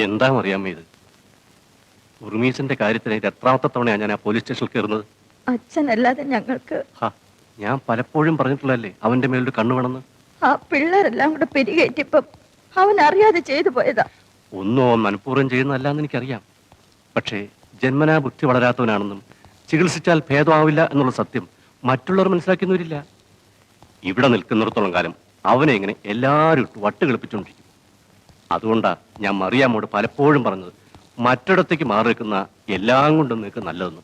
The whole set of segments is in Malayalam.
എന്താ അറിയാമോ ഇത്? ഉർമീസിന്റെ കാര്യത്തിന് ഇത് എത്രാമത്തെ തവണയാണ് ഞാൻ ആ പോലീസ് സ്റ്റേഷനിൽ കയറുന്നത്? അച്ഛനല്ലാതെ ഞങ്ങൾക്ക് ഞാൻ പലപ്പോഴും പറഞ്ഞിട്ടുള്ളതല്ലേ അവന്റെ മേലൊരു കണ്ണു വേണമെന്ന്. ആ പിള്ളേരെല്ലാം കൂടെ പെരുകയറ്റിപ്പം അവൻ അറിയാതെ ചെയ്തു പോയതാ. ഒന്നും അവൻ മനഃപൂർവ്വം ചെയ്യുന്നതല്ലാന്ന് എനിക്കറിയാം. പക്ഷേ ജന്മനാ ബുദ്ധി വളരാത്തവനാണെന്നും ചികിത്സിച്ചാൽ ഭേദമാവില്ല എന്നുള്ള സത്യം മറ്റുള്ളവർ മനസ്സിലാക്കുന്നവരില്ല. ഇവിടെ നിൽക്കുന്നിടത്തോളം കാലം അവനെ ഇങ്ങനെ എല്ലാവരും ഇട്ട് വട്ട് കളിപ്പിച്ചുകൊണ്ടിരിക്കും. അതുകൊണ്ടാ ഞാൻ മറിയാമ്മോട് പലപ്പോഴും പറഞ്ഞത് മറ്റിടത്തേക്ക് മാറി നിൽക്കുന്ന എല്ലാം കൊണ്ടും നിൽക്ക് നല്ലതെന്ന്.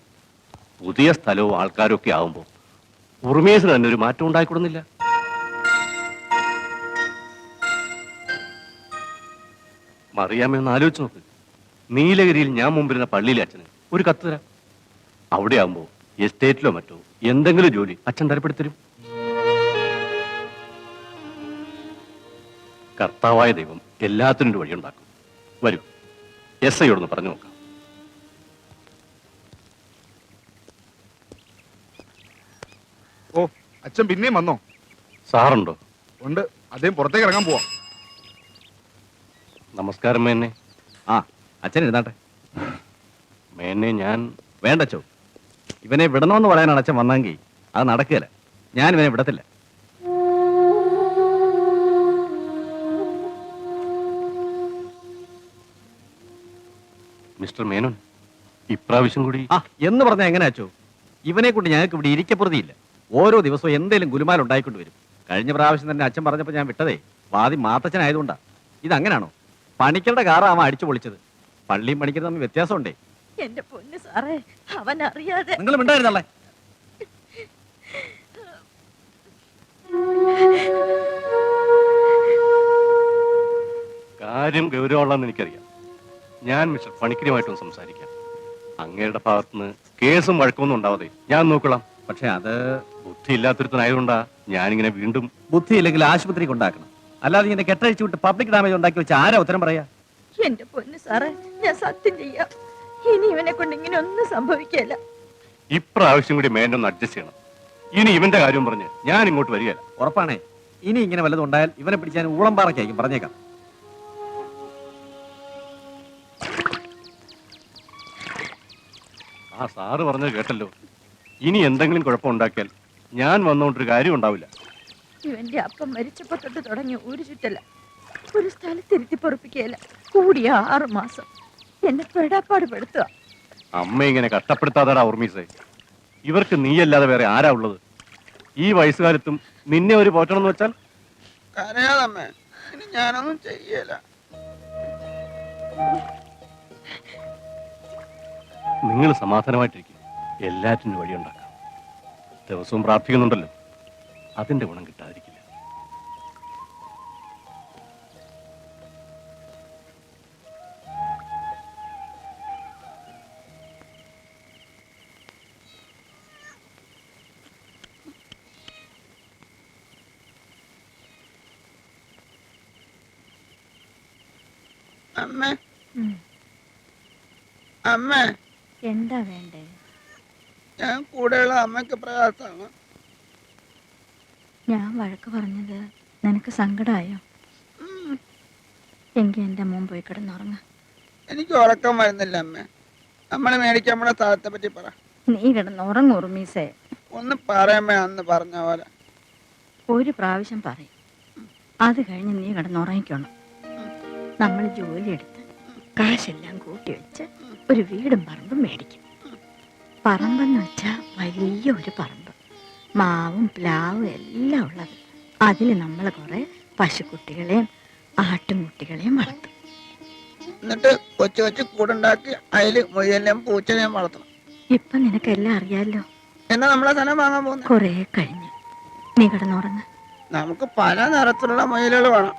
പുതിയ സ്ഥലവും ആൾക്കാരും ഒക്കെ ആവുമ്പോൾ ഉർമേസിന് തന്നെ ഒരു മാറ്റം ഉണ്ടായിക്കൊടുന്നില്ല. മറിയാമ്മ ഒന്ന് ആലോചിച്ച് നോക്ക്. നീലഗിരിയിൽ ഞാൻ മുമ്പിരുന്ന പള്ളിയിലെ അച്ഛന് ഒരു കത്ത് തരാം. അവിടെ ആവുമ്പോ എസ്റ്റേറ്റിലോ മറ്റോ എന്തെങ്കിലും ജോലി അച്ഛൻ തരപ്പെടുത്തരും. കർത്താവായ ദൈവം എല്ലാത്തിനും ഒരു വഴിയുണ്ടാക്കും. വരൂ, എസ് ഐയോടൊന്ന് പറഞ്ഞു നോക്കാം. ഓ, അച്ഛൻ പിന്നെയും വന്നോ? സാറുണ്ടോ? ഉണ്ട്, അദ്ദേഹം പുറത്തേക്ക് ഇറങ്ങാൻ പോവാ. നമസ്കാരം മേന്നെ. ആ, അച്ഛൻ ഇരുന്നാട്ടെ. മേന്നെ, ഞാൻ വേണ്ടച്ചോ, ഇവനെ വിടണമെന്ന് പറയാനാണ് അച്ഛൻ വന്നെങ്കിൽ അത് നടക്കുകയില്ല. ഞാൻ ഇവനെ വിടത്തില്ല. മിസ്റ്റർ മേനോൻ, ഇപ്രാവശ്യം കൂടി എന്ന് പറഞ്ഞാൽ എങ്ങനെ അച്ചോ? ഇവനെ കൊണ്ട് ഞങ്ങൾക്ക് ഇവിടെ ഇരിക്കപ്പുറതിയില്ല. ഓരോ ദിവസവും എന്തേലും ഗുലുമാൽ ഉണ്ടായിക്കൊണ്ട് വരും. കഴിഞ്ഞ പ്രാവശ്യം തന്നെ അച്ഛൻ പറഞ്ഞപ്പോൾ ഞാൻ വിട്ടതേ വാദി മാത്തച്ഛനായതുകൊണ്ടാ. ഇതങ്ങനാണോ? പണിക്കരുടെ കാറാവാൻ അടിച്ചു പൊളിച്ചത്. പള്ളിയും പണിക്കരും തമ്മിൽ വ്യത്യാസമുണ്ടേ. എന്റെ പൊന്ന് സാറേ, അവൻ അറിയാതെ. നിങ്ങൾ മിണ്ടായിരുന്നല്ലേ? കാര്യം ഗൗരവമുള്ളതെന്ന് എനിക്കറിയാം. ഞാൻ മിസ്റ്റർ പണിക്കരുമായിട്ടൊന്ന് സംസാരിക്കാം. അങ്ങയുടെ ഭാഗത്തുനിന്ന് കേസും വഴക്കമൊന്നും ഉണ്ടാവാതെ ഞാൻ നോക്കണം. പക്ഷെ അത് ബുദ്ധിയില്ലാത്തൊരുത്തനായതുകൊണ്ടാ ഞാനിങ്ങനെ വീണ്ടും. ബുദ്ധിയില്ലെങ്കിൽ ആശുപത്രി കൊണ്ടാക്കണം. അല്ലാതെ ഇങ്ങനെ കെട്ടഴിച്ചു വിട്ട് പബ്ലിക് ഡാമേജ് ഉണ്ടാക്കി വെച്ച് ആരാ ഉത്തരം പറയാ? എന്റെ പൊന്ന് സാറേ, ഞാൻ സത്യം ചെയ്യാം, ഇനി ഇവനെ കൊണ്ട് ഇങ്ങനെ ഒന്നും സംഭവിക്കില്ല. ഇപ്രാവശ്യം കൂടി മേനൊന്ന് അഡ്ജസ്റ്റ് ചെയ്യണം. ഇനി ഇവന്റെ കാര്യം പറഞ്ഞ് ഞാൻ ഇങ്ങോട്ട് വരികയല്ല. ഉറപ്പാണേ. ഇനി ഇങ്ങനെ വല്ലതും ഉണ്ടായാൽ ഇവനെ പിടിച്ചാൽ ഊളംപാറയ്ക്കായിരിക്കും, പറഞ്ഞേക്കാം. ആ സാറ് പറഞ്ഞത് കേട്ടല്ലോ. ഇനി എന്തെങ്കിലും കുഴപ്പമുണ്ടാക്കിയാൽ ഞാൻ വന്നുകൊണ്ടൊരു കാര്യം ഉണ്ടാവില്ല. ഇവന്റെ അപ്പം മരിച്ചപ്പോ തൊട്ട് തുടങ്ങി ഒരു ചുറ്റല. ഒരു സ്ഥലത്തിരുത്തി പൊറപ്പിക്കുകയില്ല. കൂടിയ 6 മാസം എന്നെ പെടാപ്പാട് പെടുത്തുക. അമ്മ ഇങ്ങനെ കഷ്ടപ്പെടുത്താതാടാ ഉർമീസേ. ഇവർക്ക് നീയല്ലാതെ വേറെ ആരാ ഉള്ളത്? ഈ വയസ്സുകാലത്തും നിന്നെ ഒരു പോറ്റണം എന്ന് വെച്ചാൽ കരയാതമ്മേ, ഇനി ഞാനൊന്നും ചെയ്യല. നിങ്ങൾ സമാധാനമായിട്ടിരിക്കും. എല്ലാറ്റിനും വഴിയുണ്ടാക്കാം. ദിവസവും പ്രാർത്ഥിക്കുന്നുണ്ടല്ലോ, അതിന്റെ ഗുണം കിട്ടാതിരിക്കില്ല. അമ്മേ, അമ്മേ, എന്താ വേണ്ടേ? ഞാൻ കൂടെയുള്ള അമ്മയ്ക്ക് പ്രയാസമാണ്. ഞാൻ വഴക്ക് പറഞ്ഞത് നിനക്ക് സങ്കടമായോ? എങ്കിൽ എന്റെ മോൻ പോയി കിടന്നുറങ്ങ. എനിക്ക് ഉറക്കം വരുന്നില്ല അമ്മേ. നമ്മളെ മേടിക്കാൻ നമ്മുടെ സ്ഥലത്തെ പറ്റി പറ. നീ കിടന്നുറങ്ങ ഉറുമീസേ. ഒന്ന് പറയാമേ, അന്ന് പറഞ്ഞ പോലെ. ഒരു പ്രാവശ്യം പറയും, അത് കഴിഞ്ഞ് നീ കിടന്നുറങ്ങിക്കണം. നമ്മൾ ജോലിയെടുത്ത് കാശെല്ലാം കൂട്ടി വെച്ച് ഒരു വീടും പറമ്പും മേടിക്കും. പറമ്പെന്ന് വെച്ചാൽ വലിയ ഒരു പറമ്പ്, മാവും പ്ലാവും എല്ലാം ഉള്ളത്. അതിൽ നമ്മൾ കുറെ പശുക്കുട്ടികളെയും ആട്ടുംകുട്ടികളെയും വളർത്തും. എന്നിട്ട് കൊച്ചു കൊച്ചു കൂടുണ്ടാക്കി അതില് മുയലിനെയും പൂച്ചനെയും വളർത്തണം. ഇപ്പൊ നിനക്കെല്ലാം അറിയാലോ. എന്നാ നമ്മളെ സ്ഥലം വാങ്ങാൻ പോകുന്നത്? കൊറേ കഴിഞ്ഞ് നീ കിടന്നുറങ്ങ. നമുക്ക് പല നിറത്തിലുള്ള മുയലുകൾ വേണം.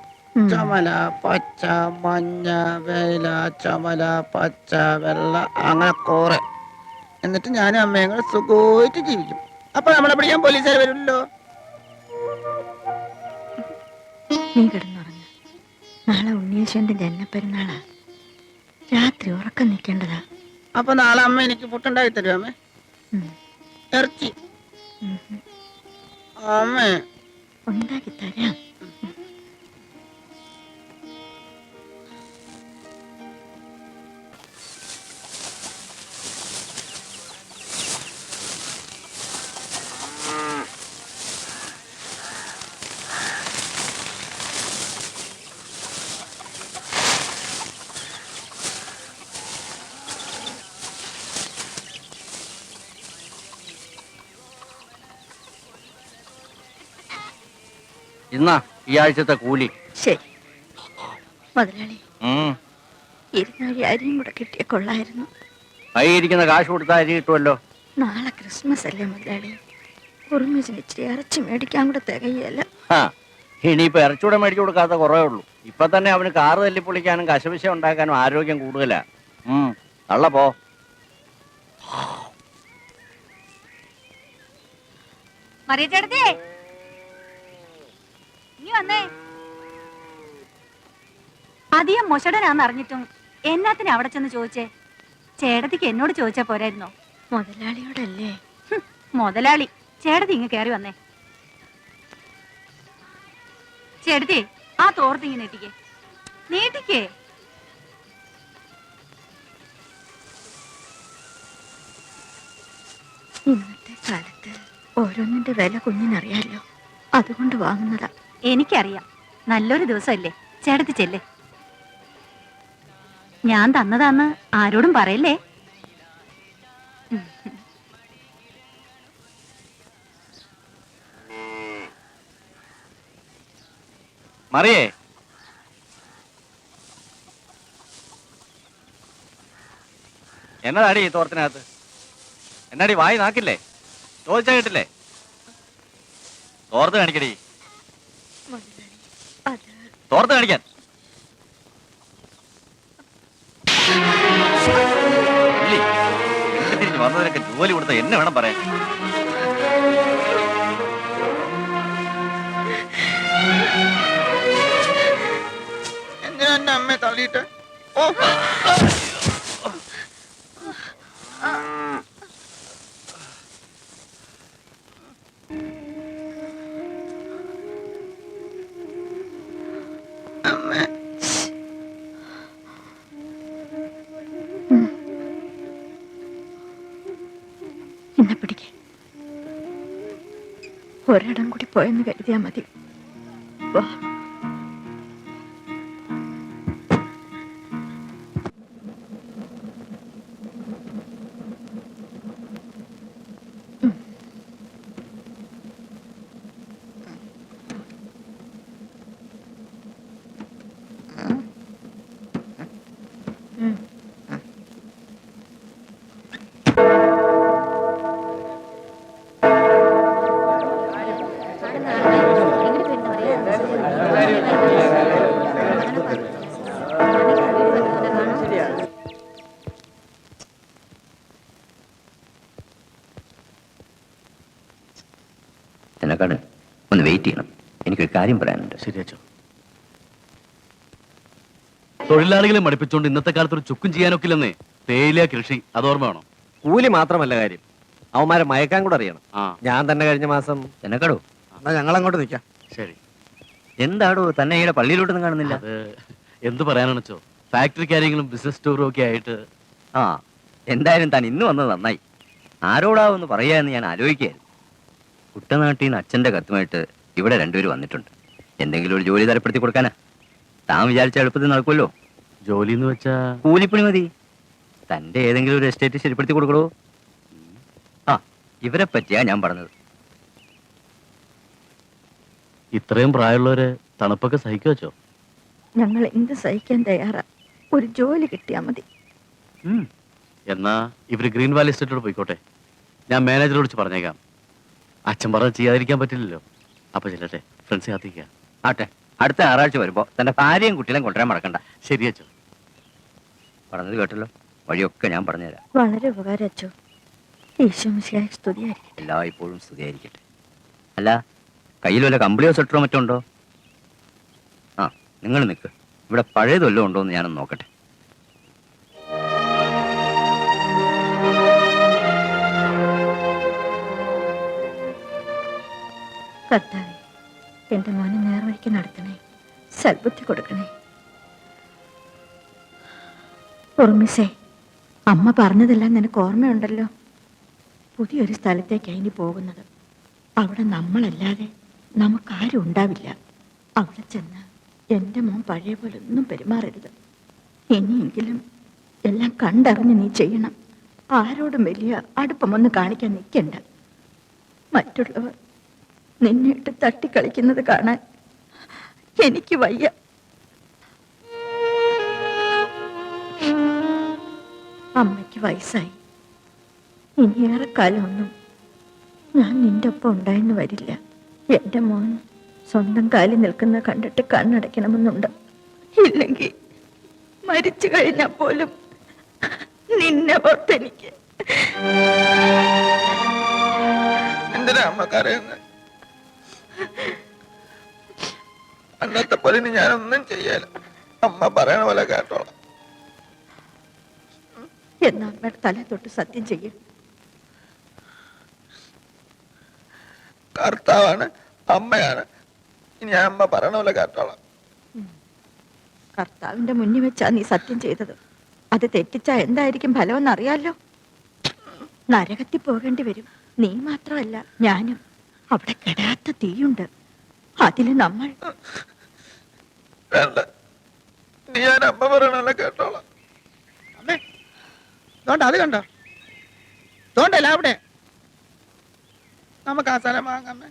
ചുമല, പച്ച, മഞ്ഞ, വെയില, ചുമല, പച്ച, വെള്ള, അങ്ങനെ കുറെ. എന്നിട്ട് ഞാനും അമ്മയും കൂടെ സുഖമായിട്ട് ജീവിക്കും. അപ്പൊ നമ്മളെ പിടിക്കാൻ പോലീസുകാർ വരുമല്ലോ. നീ കിടന്നുറങ്ങ. നാളെ ഉണ്ണിയേശുവിന്റെ ജന്മപ്പെരുന്നാളാ. രാത്രി ഉറക്കം നിൽക്കേണ്ടതാ. അപ്പൊ നാളെ അമ്മ എനിക്ക് പുട്ടുണ്ടാക്കി തരും അമ്മേ? ഇറച്ചി അമ്മേ ഉണ്ടാക്കി തരാം. ഇന്നാ ഈ ആഴ്ചത്തെ കൂലി. ശരി മുതലാളി, ഉം. 200 അരിയും കൂടെ കിട്ടിയ കൊള്ളായിരുന്നു. കൈയിരിക്കുന്ന കാശ് കൊടുത്താൽ അരി കിട്ടുമല്ലോ. നാളെ ക്രിസ്മസ് അല്ലേ മുതലാളി, ഉറുമിച്ചിന് ഇച്ചിരി ഇറച്ചി മേടിക്കാൻ കൂടെ തികയല്ല. ആ ഇനിയിപ്പോ ഇറച്ചൂടെ മേടിച്ചു കൊടുക്കാത്ത കുറവേ ഉള്ളൂ. ഇപ്പൊ തന്നെ അവന് കാറ് തല്ലിപ്പൊളിക്കാനും കശപിശ ഉണ്ടാക്കാനും ആരോഗ്യം കൂടുതലാ. തള്ള പോ. മറിയച്ചേട്ടത്തി ഇനി വന്നേ. അധികം മൊശടനാന്ന് അറിഞ്ഞിട്ടും എന്നാത്തിന് അവിടെ ചെന്ന് ചോദിച്ചേ? ചേട്ടത്തിക്ക് എന്നോട് ചോദിച്ചാ പോരായിരുന്നോ? മുതലാളിയോടല്ലേ? മുതലാളി, ചേട്ടത്തി ഇങ്ങ് കയറി വന്നേ. ചേട്ടത്തി ആ തോർത്ത് ഇങ്ങനെ നീട്ടിക്കേ, നീട്ടിക്കേ. ഇന്നത്തെ കാലത്ത് ഓരോന്നിന്റെ വില കുഞ്ഞിനറിയാലോ, അതുകൊണ്ട് വാങ്ങുന്നതാ. എനിക്കറിയാം, നല്ലൊരു ദിവസമല്ലേ. ചേട്ടത്തി ചെല്ലേ. ഞാൻ തന്നതാന്ന് ആരോടും പറയല്ലേ. മറിയേ, എന്നതാടി ഈ തോർത്തിനകത്ത്? എന്നാടി വായി നാക്കില്ലേ? ചോദിച്ചാ കേട്ടില്ലേ? തോർത്ത് കാണിക്കടി, മുതലാളി അത് തോർത്ത് കാണിക്കാൻ. തിരിഞ്ഞ് വന്നതിനൊക്കെ ജോലി കൊടുത്ത എന്നെ വേണം പറയാൻ. എന്തിനാ എന്റെ അമ്മയെ തള്ളിയിട്ട്? ഓ അമ്മേ, എന്നെ പിടിക്കേ. ഒരിടം കൂടി പോയെന്ന് കരുതിയാ മതി. വാ. തിനക്കാട് ഒന്ന് വെയിറ്റ് ചെയ്യണം, എനിക്കൊരു കാര്യം പറയാനുണ്ട്. ശരിയാച്ചോ. തൊഴിലാളികളെ മടുപ്പിച്ചുകൊണ്ട് ഇന്നത്തെ കാലത്ത് ഒരു ചുക്കും ചെയ്യാനൊക്കില്ലെന്നേ. തേയില കൃഷി അതോർമ്മ വേണം. കൂലി മാത്രമല്ല കാര്യം, അവന്മാരെ മയക്കാൻ കൂടെ അറിയണം. ആ ഞാൻ തന്നെ കഴിഞ്ഞ മാസം തിനക്കാടോ, എന്നാ ഞങ്ങൾ അങ്ങോട്ട് നിൽക്കാം. ശരി. എന്താടോ തന്നെ ഇവിടെ പള്ളിയിലോട്ടൊന്നും കാണുന്നില്ല? അത് എന്ത് പറയാനാണെച്ചോ, ഫാക്ടറി കാര്യങ്ങളും ബിസിനസ് ടൂറും ഒക്കെ ആയിട്ട്. ആ എന്തായാലും താൻ ഇന്ന് വന്നത് നന്നായി. ആരോടാവെന്ന് പറയാമെന്ന് ഞാൻ ആലോചിക്കുകയായിരുന്നു. കുട്ടനാട്ടിൽ നിന്ന് അച്ഛൻ്റെ കത്തുമായിട്ട് ഇവിടെ രണ്ടുപേരും വന്നിട്ടുണ്ട്. എന്തെങ്കിലും ഒരു ജോലി തരപ്പെടുത്തി കൊടുക്കാനാ. താൻ വിചാരിച്ച എളുപ്പത്തിൽ നടക്കുമല്ലോ. ജോലി എന്ന് വെച്ചാ കൂലിപ്പണി മതി. തൻ്റെ ഏതെങ്കിലും ഒരു എസ്റ്റേറ്റ് ശരിപ്പെടുത്തി കൊടുക്കണോ? ആ ഇവരെ പറ്റിയാ ഞാൻ പറഞ്ഞത്. ഇത്രയും പ്രായമുള്ളവര് തണുപ്പൊക്കെ സഹിക്കുക വെച്ചോ? ഞങ്ങൾ എന്ത് സഹിക്കാൻ തയ്യാറാ, ഒരു ജോലി കിട്ടിയാ മതി. എന്നാ ഇവര് ഗ്രീൻ വാലി എസ്റ്റേറ്റോട് പോയിക്കോട്ടെ. ഞാൻ മാനേജറോട് വിളിച്ച് പറഞ്ഞേക്കാം. അച്ഛൻ പറഞ്ഞത് ചെയ്യാതിരിക്കാൻ പറ്റില്ലല്ലോ. അപ്പൊ ചെല്ലട്ടെ, ഫ്രണ്ട്സ് കാത്തിരിക്കുക. ആട്ടെ, അടുത്ത ഞായറാഴ്ച വരുമ്പോ തന്റെ ഭാര്യയും കുട്ടികളെയും കൊണ്ടുവരാൻ മറക്കണ്ട. ശരി അച്ഛോ. പറഞ്ഞത് കേട്ടല്ലോ, വഴിയൊക്കെ ഞാൻ പറഞ്ഞുതരാം. വളരെ ഉപകാരം അച്ചോ. ഈശോമിശിഹായ്ക്ക് സ്തുതിയായിരിക്കട്ടെ. എല്ലാ ഇപ്പോഴും സ്തുതിയായിരിക്കട്ടെ. അല്ല, കയ്യിൽ വല്ല കമ്പിളിയോ സ്വെറ്ററോ മറ്റോ ഉണ്ടോ? ആ നിങ്ങൾ നിൽക്ക്, ഇവിടെ പഴയതൊല്ലോ ഉണ്ടോ എന്ന് ഞാനൊന്ന് നോക്കട്ടെ. കർത്താവേ, എന്റെ മോനെ നേർവഴിക്ക് നടത്തണേ, സൽബുദ്ധി കൊടുക്കണേ. ഉറുമിസേ, അമ്മ പറഞ്ഞതെല്ലാം നിനക്ക് ഓർമ്മയുണ്ടല്ലോ. പുതിയൊരു സ്ഥലത്തേക്കാണ് ഇനി പോകുന്നത്. അവിടെ നമ്മളല്ലാതെ നമുക്കാരും ഉണ്ടാവില്ല. അവിടെ ചെന്ന് എൻ്റെ മോൻ പഴയ പോലെ ഒന്നും പെരുമാറരുത്. ഇനിയെങ്കിലും എല്ലാം കണ്ടറിഞ്ഞ് നീ ചെയ്യണം. ആരോടും വലിയ അടുപ്പമൊന്നും കാണിക്കാൻ നിൽക്കണ്ട. മറ്റുള്ളവർ നിന്നെ ഇട്ട് തട്ടിക്കളിക്കുന്നത് കാണാൻ എനിക്ക് വയ്യ. അമ്മയ്ക്ക് വയസ്സായി. ഇനി ഏറെക്കാലമൊന്നും ഞാൻ നിന്റെ ഒപ്പം ഉണ്ടായെന്ന് വരില്ല. എന്റെ മോൻ സ്വന്തം കാലിൽ നിൽക്കുന്ന കണ്ടിട്ട് കണ്ണടയ്ക്കണമെന്നുണ്ട്. ഇല്ലെങ്കിൽ മരിച്ചു കഴിഞ്ഞാൽ പോലും നിന്നെ ഓർത്തെനിക്ക്. എന്തിനാ അമ്മ കരയുന്നത്? അന്നത്തെ പോലെ ഇനി ഞാനൊന്നും ചെയ്യാല. അമ്മ പറയണ പോലെ കേട്ടോളാം. എന്നാ അമ്മയുടെ തല തൊട്ട് സത്യം ചെയ്യും. കർത്താവാണ്, അമ്മയാണ്. ഇനി ഞാൻ അമ്മ പറയണ പോലെ കേട്ടോളാം. കർത്താവിന്റെ മുന്നിൽ വെച്ചാ നീ സത്യം ചെയ്തത്. അത് തെറ്റിച്ചാ എന്തായിരിക്കും ഫലമെന്ന് അറിയാലോ. നരകത്തിൽ പോകേണ്ടി വരും. നീ മാത്രമല്ല, ഞാനും. അവിടെ കെടാത്ത തീയുണ്ട്. അതില് നമ്മൾ. വേണ്ട, ഇനി ഞാൻ അമ്മ പറയണ പോലെ കേട്ടോളാം. അമ്മേ, തോണ്ട അത് കണ്ടോ? തോണ്ടല്ല അവിടെ. നമുക്ക് ആ സ്ഥലം വാങ്ങാമേ.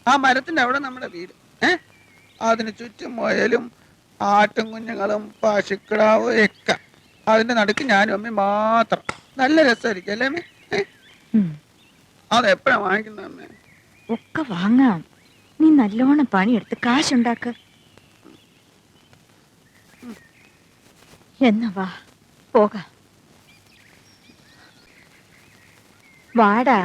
ആ മരത്തിന്റെ അവിടെ നമ്മുടെ വീട്. അതിന് ചുറ്റും മുയലും ആട്ടും കുഞ്ഞുങ്ങളും പശുക്കിടാവും ഒക്കെ. അതിന്റെ നടുക്ക് ഞാനും അമ്മയും മാത്രം. നല്ല രസമായിരിക്കും അല്ലേ അമ്മേ? അത് എപ്പോഴാ വാങ്ങിക്കുന്ന അമ്മേ? ഒക്കെ വാങ്ങാം. നീ നല്ലോണം പണിയെടുത്ത് കാശുണ്ടാക്ക. എന്നാ വാ, പോകാം. വാടാ.